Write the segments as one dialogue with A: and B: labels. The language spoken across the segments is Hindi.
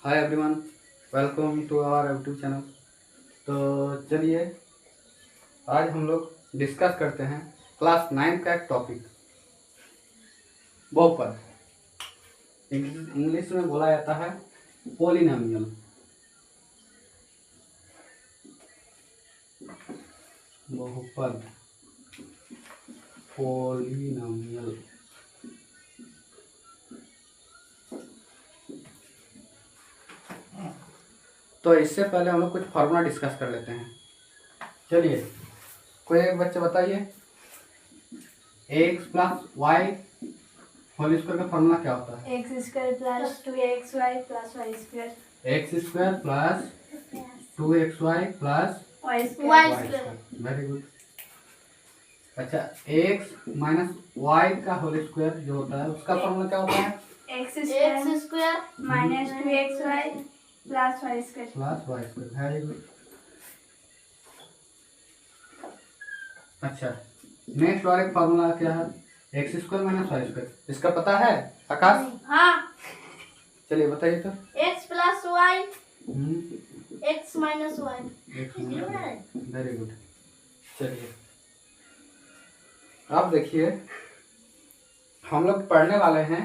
A: Hi everyone, welcome to our YouTube channel. तो चलिए आज हम लोग डिस्कस करते हैं क्लास 9 का एक टॉपिक बहुपद। इंग्लिश में बोला जाता है पॉलिनोमियल। बहुपद पॉलिनोमियल। तो इससे पहले हम लोग कुछ फार्मूला डिस्कस कर लेते हैं। चलिए कोई एक बच्चे बताइए X plus Y whole square का फार्मूला क्या होता है?
B: X square plus 2xy plus Y square.
A: X square plus 2xy plus
B: Y
A: Y
B: square.
A: Square. Very good. अच्छा, एक्स माइनस वाई का होल स्क्वायर जो होता है उसका फार्मूला क्या होता है?
B: X square minus 2xy plus Y square.
A: Plus Y square. Very good. अच्छा, नेक्स्ट वाला फार्मूला क्या है? X square minus Y square. इसका पता है आकाश?
B: हाँ,
A: चलिए बताइए तो।
B: x plus Y
A: hmm,
B: x minus Y.
A: Very good. चलिए अब देखिए हम लोग पढ़ने वाले हैं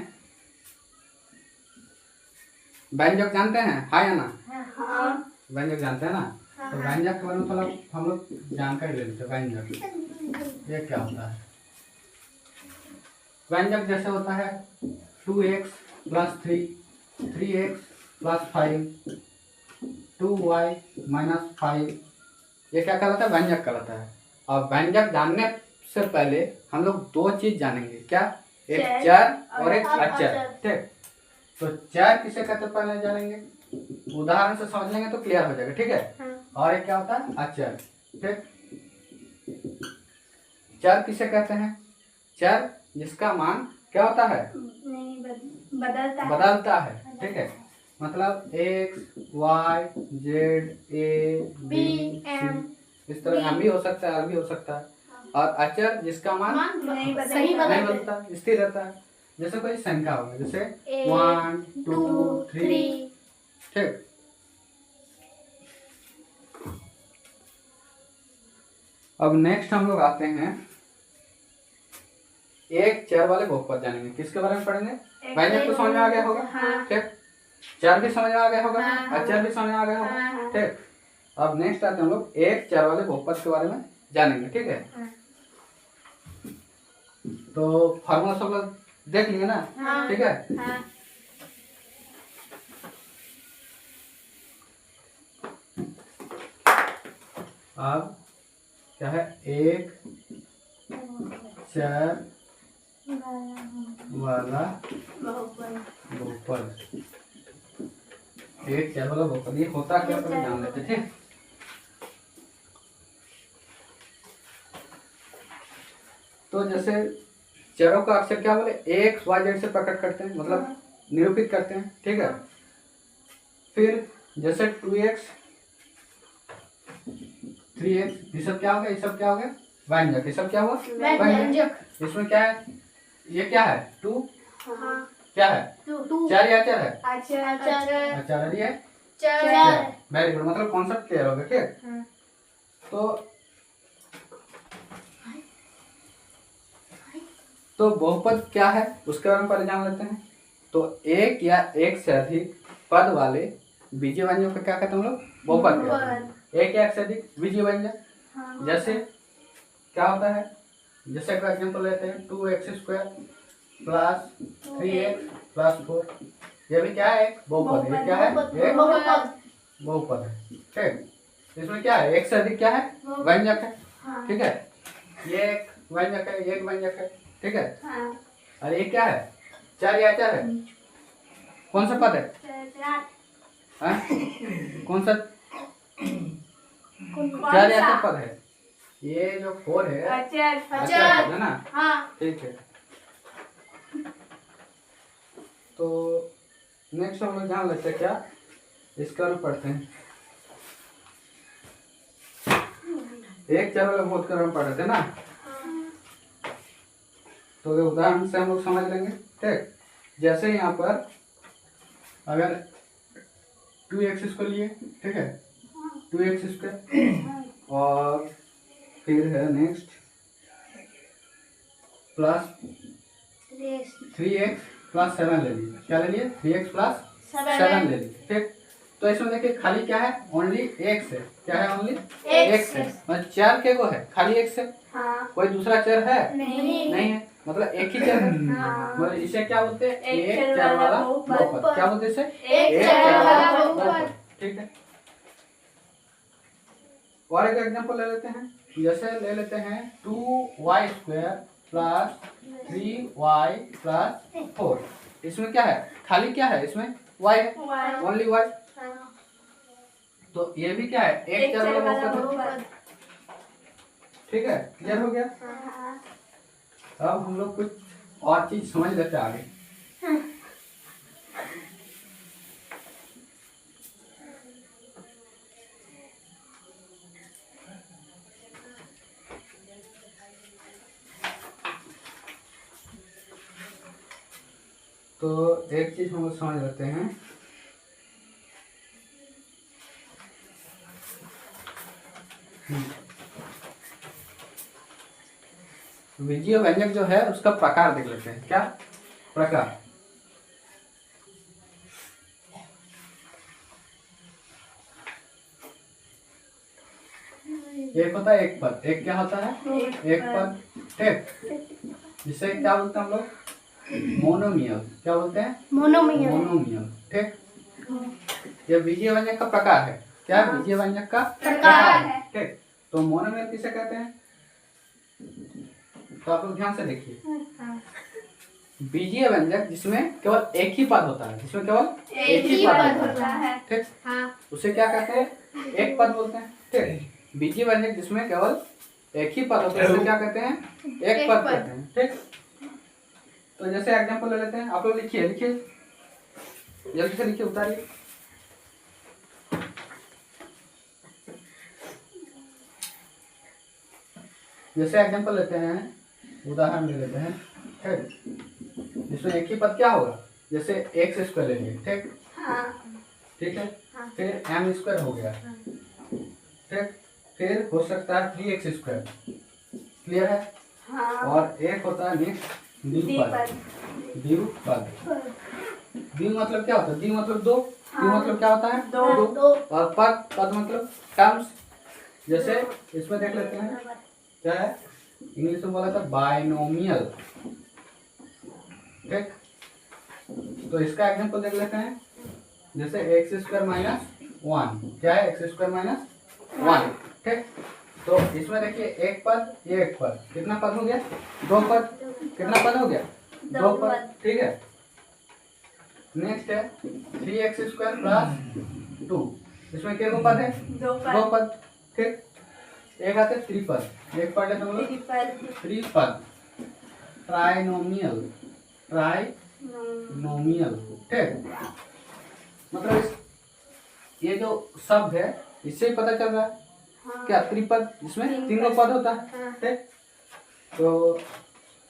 A: व्यंजक। जानते हैं हाँ या ना?
B: हाँ,
A: व्यंजक जानते हैं ना? तो व्यंजक के बारे में थोड़ा हम लोग जानकारी ले लेते हैं। व्यंजक ये क्या होता है? व्यंजक जैसे होता है 2x plus 3, 3x plus 5, 2y minus 5। ये क्या कहलाता है? व्यंजक कहलाता है। और व्यंजक जानने से पहले हम लोग दो चीज जानेंगे। क्या? एक चर और एक अचर। ठीक, तो चर किसे कहते हैं पहले जानेंगे, उदाहरण से समझ लेंगे तो क्लियर हो जाएगा। ठीक है। और एक क्या होता है? अचर। ठीक, चर किसे कहते हैं? चर जिसका मान क्या होता है?
B: नहीं
A: बदलता है। ठीक है, मतलब X Y Z A B
B: M
A: इस तरह एम भी हो सकता है, आर भी हो सकता है। और अचर जिसका मान
B: नहीं
A: नहीं बदलता, स्थिर रहता है। जैसे कोई संख्या होगा, जैसे 1 2 3। ठीक, अब नेक्स्ट हम लोग आते हैं एक चर वाले बहुपद जानेंगे। किसके बारे में पढ़ेंगे? व्यंजक तो समझ में आ गया होगा। ठीक, चर भी समझ में आ गया होगा, अचर भी समझ में आ गया होगा। ठीक, अब नेक्स्ट आते हैं हम लोग एक चर वाले बहुपद के बारे में जानेंगे। ठीक है, तो फार्मूला सब लोग देख लिए ना? ठीक है। अब क्या है? एक चर वाला बहुपद। एक चर वाला बहुपद ये होता क्या पहले जान लेते थे। तो जैसे चरों का अक्षर क्या बोले? एक्स वाई जेड से प्रकट करते हैं, मतलब निरूपित करते हैं। ठीक है, फिर जैसे 2x 3x ये सब क्या हो गया? ये सब क्या हो गया? व्यंजक। ये सब क्या हुआ? व्यंजक। इसमें क्या है? ये क्या है? 2 क्या है? चर या अचर है? अचर है। वेरी गुड, मतलब कॉन्सेप्ट क्लियर हो गया। ठीक, तो बहुपद क्या है उसके बारे में पहले जान लेते हैं। तो एक या एक से अधिक पद वाले बीजीय व्यंजक को क्या कहते हैं हम लोग? बहुपद कहते हैं। एक या एक से अधिक बीजीय व्यंजक जैसे क्या होता है? जैसे का एग्जांपल लेते हैं 2x² प्लस 3x प्लस 4। ये भी क्या है? एक बहुपद। ये क्या है? एक बहुपद है। ठीक, इसमें क्या है? एक से अधिक क्या है? व्यंजक है। ठीक है, ये एक व्यंजक है, एक व्यंजक है। ठीक है, और ये क्या है? चर या अचर है? कौन सा पद है? कौन सा चर या अचर पद है? ये जो 4 है अचर पद है ना? ठीक है, तो नेक्स्ट हम लोग जान लेते हैं क्या इसका रूप पढ़ते हैं। एक चर वाला बहुत कर हम पढ़ रहे थे ना, तो उदाहरण से हम लोग समझ लेंगे। ठीक, जैसे यहाँ पर अगर 2x² लिए, ठीक है, 2x², और फिर है नेक्स्ट प्लस 3x प्लस 7 ले लिए। क्या ले लिए? 3x प्लस 7 ले लिए, ठीक। तो इसमें देखिए खाली क्या है, ओनली x है। क्या है? ओनली x है। मतलब चर के को है, खाली x है, कोई दूसरा चर है नहीं है, मतलब एक ही चर है। मतलब इसे क्या बोलते हैं? एक चर वाला बहुपद। क्या बोलते हैं इसे? एक चर वाला बहुपद, ठीक है। और एक एग्जांपल ले लेते हैं, जैसे ले लेते हैं 2y² प्लस 3y प्लस 4। इसमें क्या है? खाली क्या है? इसमें y है, ओनली y। तो ये भी क्या है? एक चर वाला बहुपद है, ठीक है। क्लियर हो गया? अब हम लोग कुछ और चीज समझ लेते हैं आगे। तो एक चीज हम लोग समझ लेते हैं, विजीय व्यंजक जो है उसका प्रकार देख लेते हैं। क्या प्रकार? एक होता है एक पद। एक क्या होता है? एक पद, ठीक। जिसे क्या बोलते हैं हम लोग? मोनोमियल। क्या बोलते हैं? मोनोमियल, ठीक। ये विजीय व्यंजक का प्रकार है। क्या? विजीय व्यंजक का प्रकार है, ठीक। तो मोनोमियल किसे कहते हैं? तो आप लोग ध्यान से देखिए, बीजीय व्यंजक जिसमें केवल एक ही पद होता है, जिसमें केवल एक ही पद होता है, ठीक। उसे क्या कहते हैं? एक पद बोलते हैं, ठीक। बीजीय व्यंजक जिसमें केवल एक ही पद होता है उसे क्या कहते हैं? एक पद कहते हैं, ठीक। तो जैसे एग्जांपल ले लेते हैं, आप लोग लिखिए जल्दी से लिखिए, उतारिए। जैसे एग्जांपल लेते हैं, उदाहरण ले लेते हैं, ठीक। जिसमें एक ही पद क्या होगा? जैसे x² ले लिए, ठीक, ठीक है। फिर m² हो गया, ठीक। फिर हो सकता है 3x², क्लियर है। और एक होता है नेक्स्ट द्विपद। द्वि मतलब क्या होता है? द्वि मतलब दो, द्वि मतलब क्या होता है? दो। और पद मतलब टर्म्स। जैसे इसमें देख लेते हैं, क्या है? इंग्लिश में बोला था बाइनोमियल, ठीक। तो इसका एग्जांपल देख लेते हैं, जैसे x² माइनस 1। क्या है? x² माइनस 1, ठीक। तो इसमें देखिए एक पद, ये एक पद, कितना पद हो गया? दो पद। कितना पद हो गया? दो पद, ठीक है। नेक्स्ट है 3x² प्लस 2। इसमें क्या दो पद है? दो पद, ठीक। एक आते हैं त्रिपद। एक पद है तो त्रिपद, ट्राइनोमियल, ठीक। मतलब ये जो शब्द है इससे ही पता चल रहा है, क्या? त्रिपद, जिसमें तीनों पद होता है, ठीक। तो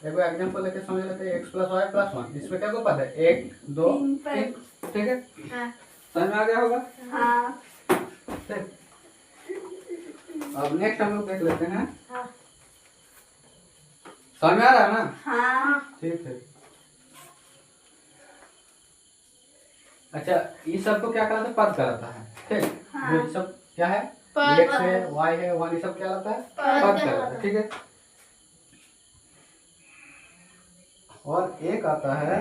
A: एक एग्जांपल लेके समझ लेते हैं, x + y + 1। इसमें क्या दो पद है? 1 2 3, ठीक है। समझ में आ गया होगा? ठीक। अब नेक्स्ट हम लोग देख लेते हैं, समझ में आ रहा है ना? ठीक है। अच्छा, ये सब को क्या कहलाता है? पद कहलाता है, ठीक। ये सब क्या है? x है, y है, 1, ये सब क्या कहलाता है? पद कहलाता है, ठीक है। और एक आता है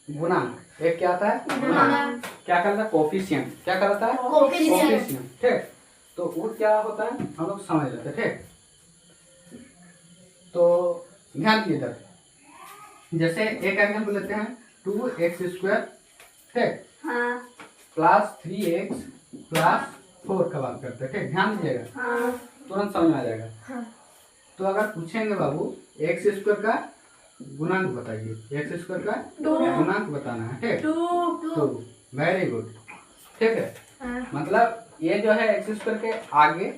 A: गुणांक। एक क्या आता है? गुणांक। क्या कहलाता है? कोफिशिएंट। क्या कहलाता है? कोफिशिएंट, ठीक। तो वो क्या होता है हम लोग समझ लेते हैं, ठीक। तो ध्यान दीजिए इधर, जैसे एक एग्जांपल लेते हैं 2x², ठीक, प्लस 3x प्लस 4 का बात करते हैं, ठीक। ध्यान दीजिएगा, तुरंत समझ में आ जाएगा। तो अगर पूछेंगे बाबू x² का गुणांक बताइए, x² का गुणांक बताना है, ठीक। 2, वेरी गुड, ठीक है। मतलब ये जो है x² के आगे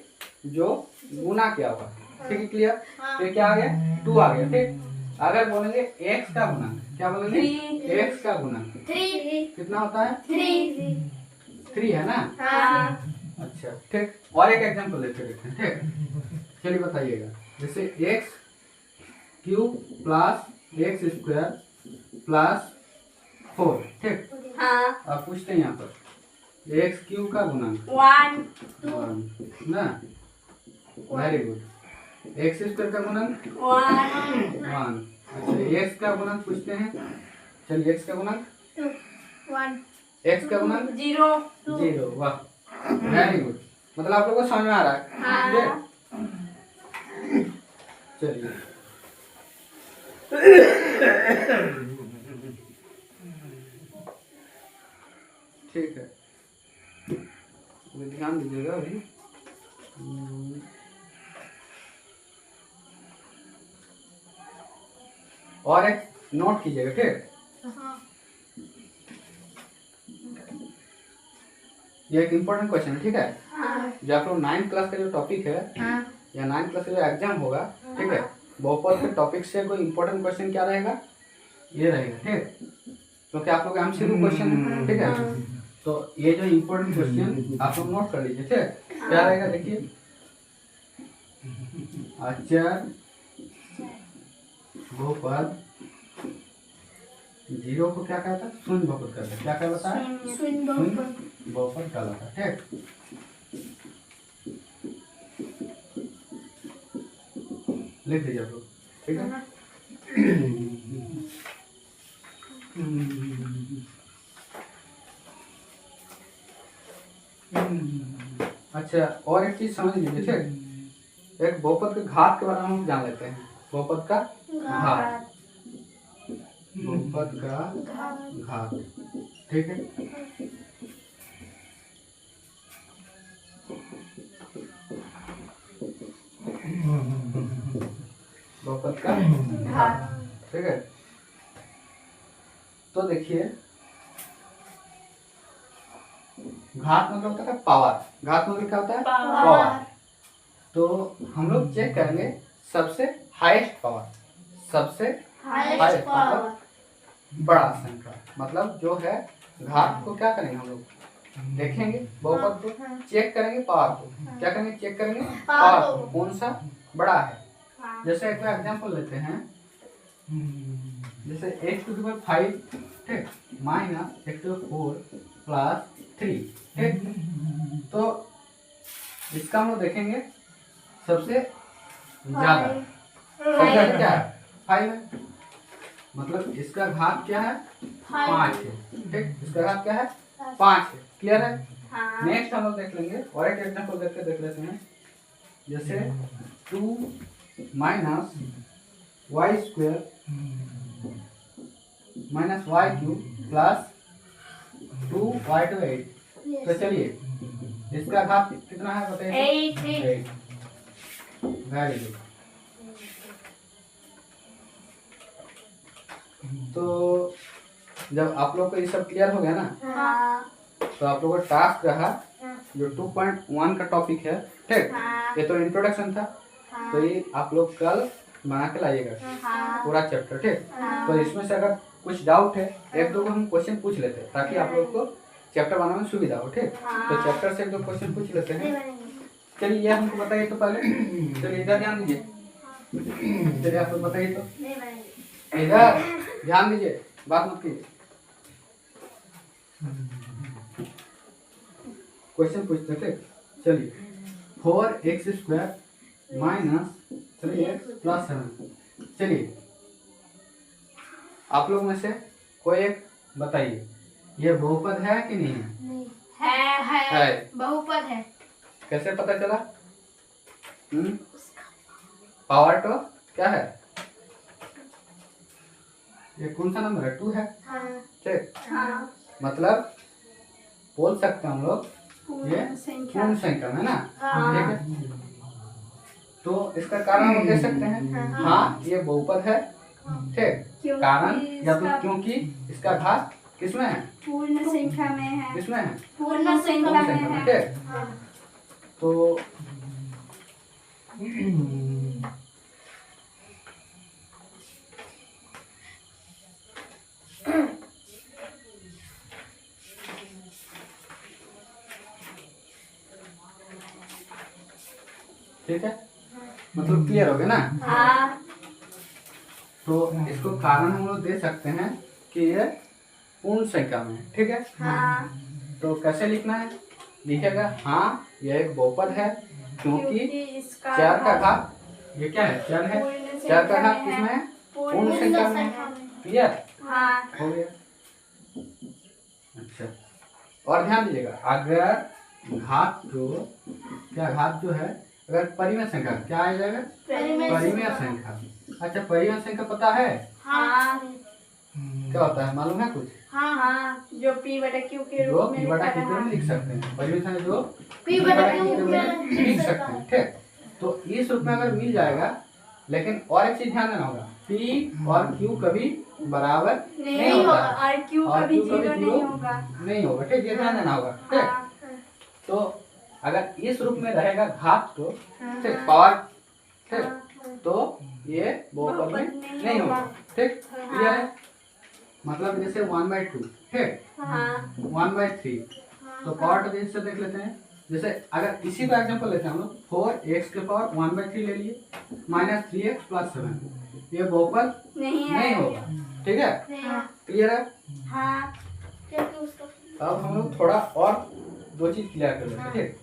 A: जो गुना किया हुआ है, ठीक है, क्लियर। तो क्या आ गया? 2 आ गया, ठीक। अगर बोलेंगे x का गुणांक, क्या बोलेंगे? x का गुणांक 3 कितना होता है? 3, 3 है ना।
B: हाँ।
A: अच्छा ठीक, और एक एग्जांपल लेते देखते हैं। ठीक, चलिए बताइएगा। जैसे x cube plus x square plus 4। ठीक,
B: हाँ।
A: अब पूछते हैं यहाँ पर एक्स क्यूब का गुणन
B: 1
A: 1 ना, वेरी गुड। एक्स स्क्वायर का गुणन
B: 1
A: 1। अच्छा एक्स का गुणन पूछते हैं। चलिए एक्स का गुणन
B: 2 1
A: एक्स का गुणन
B: 0 2
A: 0। वाह, वेरी गुड। मतलब आप लोगों को समझ में आ रहा है।
B: हाँ।
A: चलिए ठीक है, अभी ध्यान दीजिएगा अभी। और एक नोट कीजिएगा। ठीक, ये एक इम्पोर्टेंट क्वेश्चन है। ठीक है, जो आप लोग 9th क्लास का जो टॉपिक है या 9th क्लास का जो एग्जाम होगा, ठीक है, बहुपद के टॉपिक से कोई इम्पोर्टेंट क्वेश्चन क्या रहेगा, ये रहेगा। ठीक, क्योंकि आप लोग एमसीक्यू क्वेश्चन है। ठीक है, तो ये जो इम्पोर्टेंट क्वेश्चन आप लोग नोट कर लीजिए। ठीक, क्या रहेगा देखिए, अचर बहुपद 0 को क्या कहता है, शून्य बहुपद कहता है। क्या कहता है,
B: शून्य
A: बहुपद कहलाता है। ठीक, लिख दीजिए आप लोग। ठीक है, अच्छा और एक चीज समझ लीजिए। ठीक, एक बहुपद के घात के बारे में हम जान लेते हैं। बहुपद का घात, बहुपद का घात। ठीक है, बहुपद का घात। ठीक है, तो देखिए घात मतलब होता है पावर। घात मतलब क्या होता है, पावर। तो हम लोग चेक करेंगे सबसे हाईएस्ट पावर, सबसे हाईएस्ट पावर बड़ा संख्या, मतलब जो है घात को क्या करेंगे हम लोग देखेंगे, बहुपद को चेक करेंगे, पावर को क्या करेंगे, चेक करेंगे पावर को, कौन सा बड़ा है। जैसे एक एग्जांपल लेते हैं, जैसे x टू द पावर 5, ठीक, minus x to the 4 plus 3। ठीक, तो इसका हम लोग देखेंगे सबसे ज्यादा, सबसे ज्यादा क्या है, 5 है, मतलब इसका घात क्या है, 5 है। ठीक, इसका घात क्या है, 5 है। क्लियर है। नेक्स्ट हम लोग देख लेंगे और एक एग्जांपल देख लेते हैं। जैसे 2 minus Y square minus Y cube plus 2y to 8। तो चलिए इसका घात कितना है बताइए, 8। Very good. तो जब आप लोग को ये सब क्लियर हो गया ना, तो आप लोगों का टास्क रहा जो 2.1 का टॉपिक है। ठीक, ये तो इंट्रोडक्शन था, तो ये आप लोग कल बना के लाइएगा पूरा चैप्टर। ठीक, तो इसमें से अगर कुछ डाउट है, एक दो हम क्वेश्चन पूछ लेते हैं ताकि आप लोग को चैप्टर बनाने में सुविधा हो। ठीक, तो चैप्टर से एक दो क्वेश्चन पूछ लेते हैं। चलिए ये हमको बताइए तो पहले, चलिए इधर ध्यान दीजिए। चलिए आप लोग बताइए तो, इधर ध्यान दीजिए, बात मत कीजिए। क्वेश्चन पूछते थे। चलिए 4x square minus 3x plus 7। चलिए आप लोग में से कोई एक बताइए, ये बहुपद है कि नहीं है? है
B: बहुपद है।
A: कैसे पता चला? पावर तो क्या है, ये कौन सा नंबर है, 2 है। ठीक, मतलब बोल सकते हैं हम लोग ये पूर्ण संख्या में ना। ठीक है, तो इसका कारण हम दे सकते हैं, हाँ ये बहुपद है। ठीक, कारण या तो क्योंकि इसका घात किसमें है,
B: पूर्ण संख्या में है।
A: किसमें है,
B: पूर्ण संख्या में है।
A: ठीक, तो ठीक है, मतलब क्लियर हो गया ना।
B: हाँ।
A: तो इसको कारण हम लोग दे सकते हैं कि ये पूर्ण संख्या में है, ठीक है।
B: हाँ।
A: तो कैसे लिखना है, लिखेगा हाँ यह एक बहुपद है क्योंकि
B: इसका
A: 4 का घात, ये क्या है 4 है,
B: पूर्ण
A: 4 का
B: संख्या
A: घात
B: में
A: किसमें
B: है?
A: है, पूर्ण संख्या में है। क्लियर
B: हाँ।
A: हो गया। अच्छा, और ध्यान दीजिएगा, अगर घात जो क्या, घात जो है अगर परिमेय संख्या, क्या आ जाएगा, परिमेय संख्या। अच्छा, परिमेय संख्या पता है
B: हाँ।
A: क्या होता है, मालूम है कुछ,
B: हाँ, जो P बटा Q के
A: जो
B: रूप में
A: P बटा
B: लिखा
A: Q
B: रहा।
A: में लिख सकते हैं, परिमेय संख्या जो
C: P बटा Q में
A: लिख सकते हैं, ठीक। तो इस रूप में अगर मिल जाएगा, लेकिन और एक चीज ध्यान देना होगा, P और Q कभी बराबर नहीं होगा,
B: और Q
A: और
B: कभी
A: Q कभी
B: 0 नहीं होगा।
A: नहीं होगा, ठीक, ये ध्यान देना होगा, ठीक।
B: हाँ।
A: तो अगर इस रूप में रहेगा घात तो ठीक, पावर, ठीक, तो ये बहुपद में नहीं होगा, ठीक, क्लियर है। मतलब जैसे 1/2, ठीक,
B: हाँ।
A: 1/3, तो पावर टू से देख लेते हैं। जैसे अगर इसी का एग्जांपल लेते हैं हम लोग, 4x के पावर 1/3 ले लिए, -3x + 7, ये बहुपद नहीं होगा, ठीक है, क्लियर है।
B: हाँ।
A: अब हम लोग थोड़ा और दो चीज क्लियर कर लेते हैं, ठीक।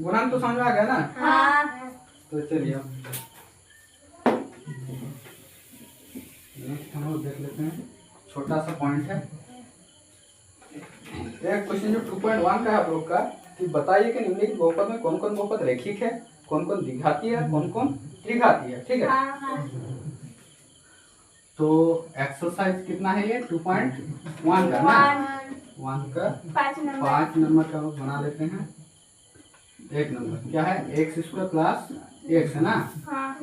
A: गुणन तो समझ में आ गया ना।
B: हाँ।
A: तो चलिए अब नेक्स्ट हम लोग देख लेते हैं, छोटा सा पॉइंट है, एक क्वेश्चन जो 2.1 का है आप लोग का, कि बताइए कि निम्नलिखित बहुपद में कौन कौन बहुपद रैखिक है, कौन कौन द्विघाती है, कौन कौन त्रिघाती है, ठीक है।
B: हाँ।
A: तो एक्सरसाइज कितना है ये 2.1 का ना, 1 का
B: 5 नंबर।
A: 5 नंबर का बना लेते हैं। 1 नंबर क्या है, x² + x है ना,
B: हाँ।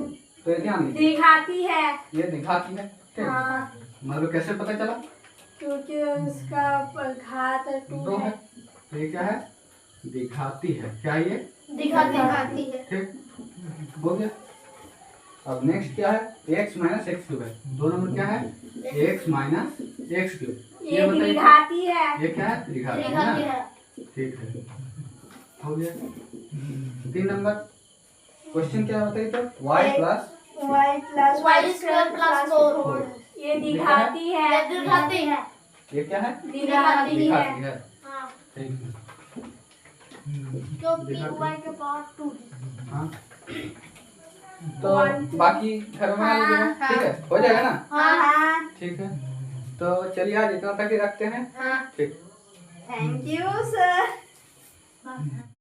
A: तो ये ध्यान दीजिए,
B: द्विघाती है।
A: ये द्विघाती है, ठीक।
B: हाँ।
A: मतलब कैसे पता चला,
B: क्योंकि उसका घात 2
A: 2 है,
B: है।
A: तो ये क्या है, द्विघाती है, क्या ये,
C: दिखाती है।
A: ठीक, हो गया। अब नेक्स्ट क्या है, x - x³ है, 2 नंबर क्या है, x - x³,
B: ये
A: बताइए
B: द्विघाती है।
A: ये क्या है, त्रिघाती है
C: दिखाती
A: ना,
C: है।
A: ठीक है, हो गया। 3 नंबर क्वेश्चन क्या बताइए, तो y +
B: y² + 4। ये द्विघाती है।
C: दिखाती है।
A: ये क्या है,
B: द्विघाती है।
A: द्विघाती है,
C: हाँ।
A: ठीक है,
C: क्योंकि y के पावर 2 है।
A: हाँ। तो बाकी घर में आ लीजिएगा, ठीक है, हो जाएगा ना,
B: हाँ।
A: ठीक है। तो चलिए आज इतना तक ही रखते हैं,
C: हाँ।
A: ठीक।
B: Thank you sir.